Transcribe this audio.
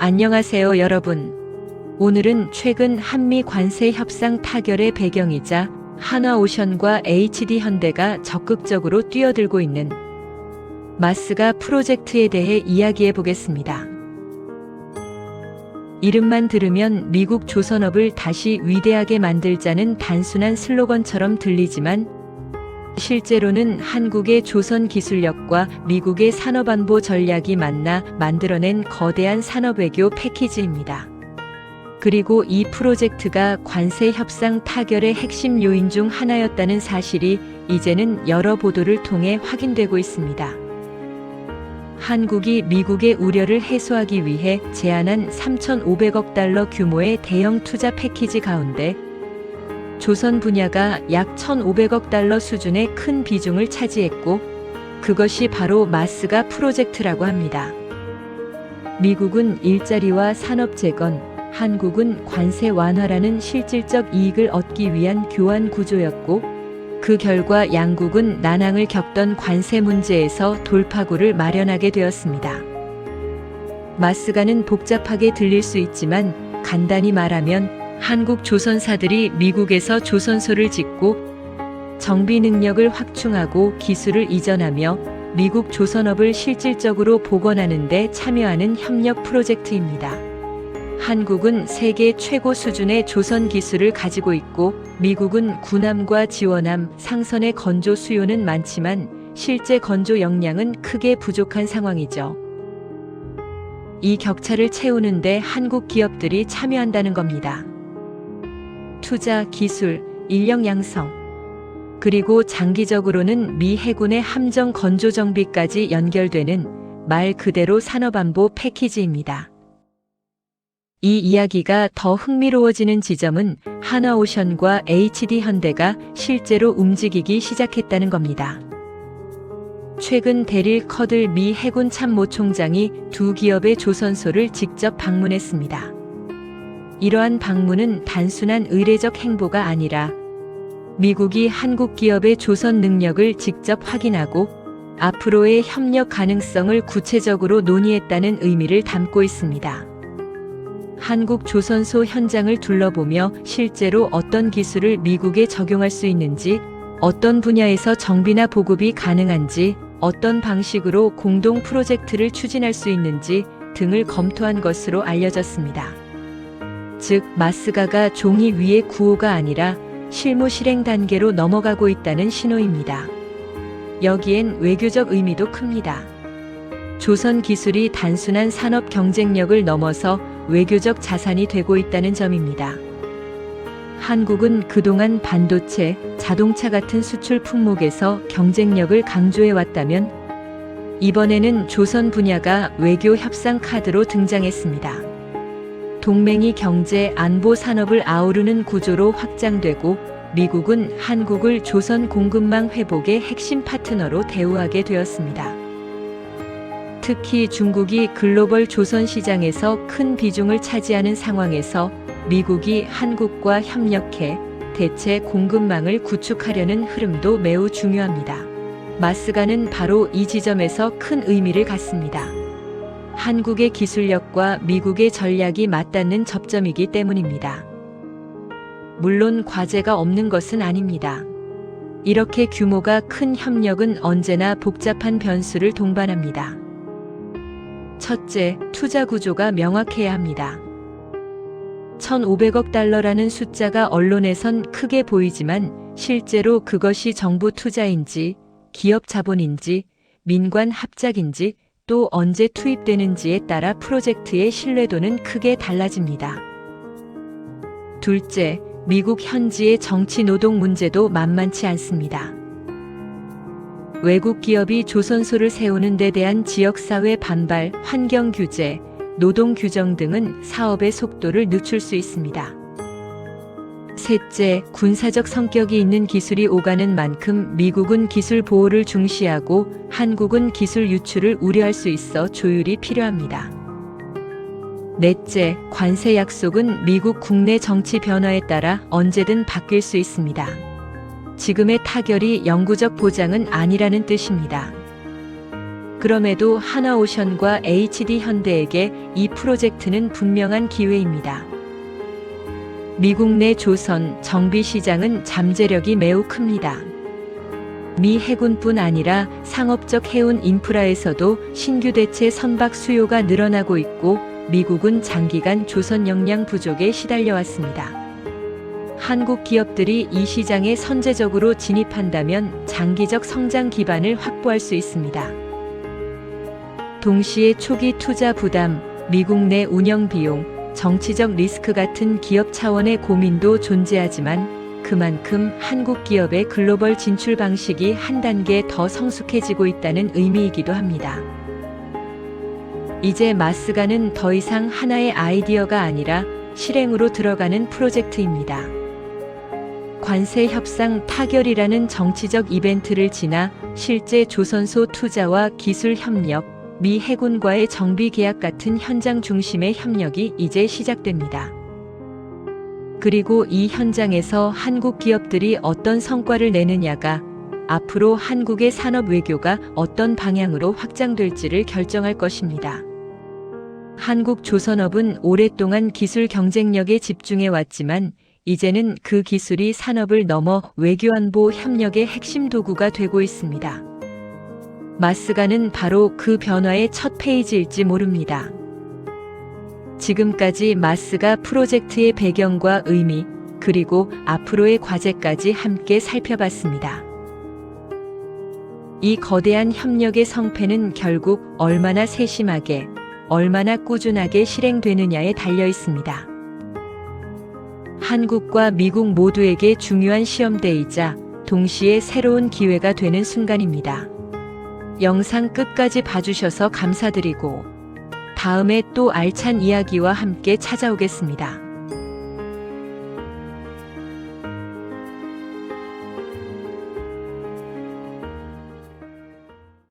안녕하세요 여러분. 오늘은 최근 한미 관세 협상 타결의 배경이자 한화오션과 HD현대가 적극적으로 뛰어들고 있는 마스가 프로젝트에 대해 이야기해 보겠습니다. 이름만 들으면 미국 조선업을 다시 위대하게 만들자는 단순한 슬로건처럼 들리지만 실제로는 한국의 조선 기술력과 미국의 산업안보 전략이 만나 만들어낸 거대한 산업외교 패키지입니다. 그리고 이 프로젝트가 관세 협상 타결의 핵심 요인 중 하나였다는 사실이 이제는 여러 보도를 통해 확인되고 있습니다. 한국이 미국의 우려를 해소하기 위해 제안한 3,500억 달러 규모의 대형 투자 패키지 가운데 조선 분야가 약 1,500억 달러 수준의 큰 비중을 차지했고 그것이 바로 마스가 프로젝트라고 합니다. 미국은 일자리와 산업 재건, 한국은 관세 완화라는 실질적 이익을 얻기 위한 교환 구조였고 그 결과 양국은 난항을 겪던 관세 문제에서 돌파구를 마련하게 되었습니다. 마스가는 복잡하게 들릴 수 있지만 간단히 말하면 한국 조선사들이 미국에서 조선소를 짓고 정비 능력을 확충하고 기술을 이전하며 미국 조선업을 실질적으로 복원하는 데 참여하는 협력 프로젝트입니다. 한국은 세계 최고 수준의 조선 기술을 가지고 있고 미국은 군함과 지원함, 상선의 건조 수요는 많지만 실제 건조 역량은 크게 부족한 상황이죠. 이 격차를 채우는데 한국 기업들이 참여한다는 겁니다. 투자, 기술, 인력 양성, 그리고 장기적으로는 미 해군의 함정 건조 정비까지 연결되는 말 그대로 산업안보 패키지입니다. 이 이야기가 더 흥미로워지는 지점은 한화오션과 HD현대가 실제로 움직이기 시작했다는 겁니다. 최근 데릴 커들 미 해군 참모총장이 두 기업의 조선소를 직접 방문했습니다. 이러한 방문은 단순한 의례적 행보가 아니라 미국이 한국 기업의 조선 능력을 직접 확인하고 앞으로의 협력 가능성을 구체적으로 논의했다는 의미를 담고 있습니다. 한국 조선소 현장을 둘러보며 실제로 어떤 기술을 미국에 적용할 수 있는지, 어떤 분야에서 정비나 보급이 가능한지, 어떤 방식으로 공동 프로젝트를 추진할 수 있는지 등을 검토한 것으로 알려졌습니다. 즉, 마스가가 종이 위의 구호가 아니라 실무 실행 단계로 넘어가고 있다는 신호입니다. 여기엔 외교적 의미도 큽니다. 조선 기술이 단순한 산업 경쟁력을 넘어서 외교적 자산이 되고 있다는 점입니다. 한국은 그동안 반도체, 자동차 같은 수출 품목에서 경쟁력을 강조해 왔다면 이번에는 조선 분야가 외교 협상 카드로 등장했습니다. 동맹이 경제, 안보 산업을 아우르는 구조로 확장되고 미국은 한국을 조선 공급망 회복의 핵심 파트너로 대우하게 되었습니다. 특히 중국이 글로벌 조선 시장에서 큰 비중을 차지하는 상황에서 미국이 한국과 협력해 대체 공급망을 구축하려는 흐름도 매우 중요합니다. 마스가는 바로 이 지점에서 큰 의미를 갖습니다. 한국의 기술력과 미국의 전략이 맞닿는 접점이기 때문입니다. 물론 과제가 없는 것은 아닙니다. 이렇게 규모가 큰 협력은 언제나 복잡한 변수를 동반합니다. 첫째, 투자 구조가 명확해야 합니다. 1,500억 달러라는 숫자가 언론에선 크게 보이지만 실제로 그것이 정부 투자인지, 기업 자본인지, 민관 합작인지, 또 언제 투입되는지에 따라 프로젝트의 신뢰도는 크게 달라집니다. 둘째, 미국 현지의 정치 노동 문제도 만만치 않습니다. 외국 기업이 조선소를 세우는 데 대한 지역사회 반발, 환경 규제, 노동 규정 등은 사업의 속도를 늦출 수 있습니다. 셋째, 군사적 성격이 있는 기술이 오가는 만큼 미국은 기술 보호를 중시하고 한국은 기술 유출을 우려할 수 있어 조율이 필요합니다. 넷째, 관세 약속은 미국 국내 정치 변화에 따라 언제든 바뀔 수 있습니다. 지금의 타결이 영구적 보장은 아니라는 뜻입니다. 그럼에도 하나오션과 HD 현대에게 이 프로젝트는 분명한 기회입니다. 미국 내 조선 정비 시장은 잠재력이 매우 큽니다. 미 해군뿐 아니라 상업적 해운 인프라에서도 신규 대체 선박 수요가 늘어나고 있고 미국은 장기간 조선 역량 부족에 시달려왔습니다. 한국 기업들이 이 시장에 선제적으로 진입한다면 장기적 성장 기반을 확보할 수 있습니다. 동시에 초기 투자 부담, 미국 내 운영 비용, 정치적 리스크 같은 기업 차원의 고민도 존재하지만 그만큼 한국 기업의 글로벌 진출 방식이 한 단계 더 성숙해지고 있다는 의미이기도 합니다. 이제 마스가는 더 이상 하나의 아이디어가 아니라 실행으로 들어가는 프로젝트입니다. 관세 협상 타결이라는 정치적 이벤트를 지나 실제 조선소 투자와 기술 협력, 미 해군과의 정비 계약 같은 현장 중심의 협력이 이제 시작됩니다. 그리고 이 현장에서 한국 기업들이 어떤 성과를 내느냐가 앞으로 한국의 산업 외교가 어떤 방향으로 확장될지를 결정할 것입니다. 한국 조선업은 오랫동안 기술 경쟁력에 집중해 왔지만 이제는 그 기술이 산업을 넘어 외교안보 협력의 핵심 도구가 되고 있습니다. 마스가는 바로 그 변화의 첫 페이지일지 모릅니다. 지금까지 마스가 프로젝트의 배경과 의미, 그리고 앞으로의 과제까지 함께 살펴봤습니다. 이 거대한 협력의 성패는 결국 얼마나 세심하게, 얼마나 꾸준하게 실행되느냐에 달려 있습니다. 한국과 미국 모두에게 중요한 시험대이자 동시에 새로운 기회가 되는 순간입니다. 영상 끝까지 봐주셔서 감사드리고 다음에 또 알찬 이야기와 함께 찾아오겠습니다.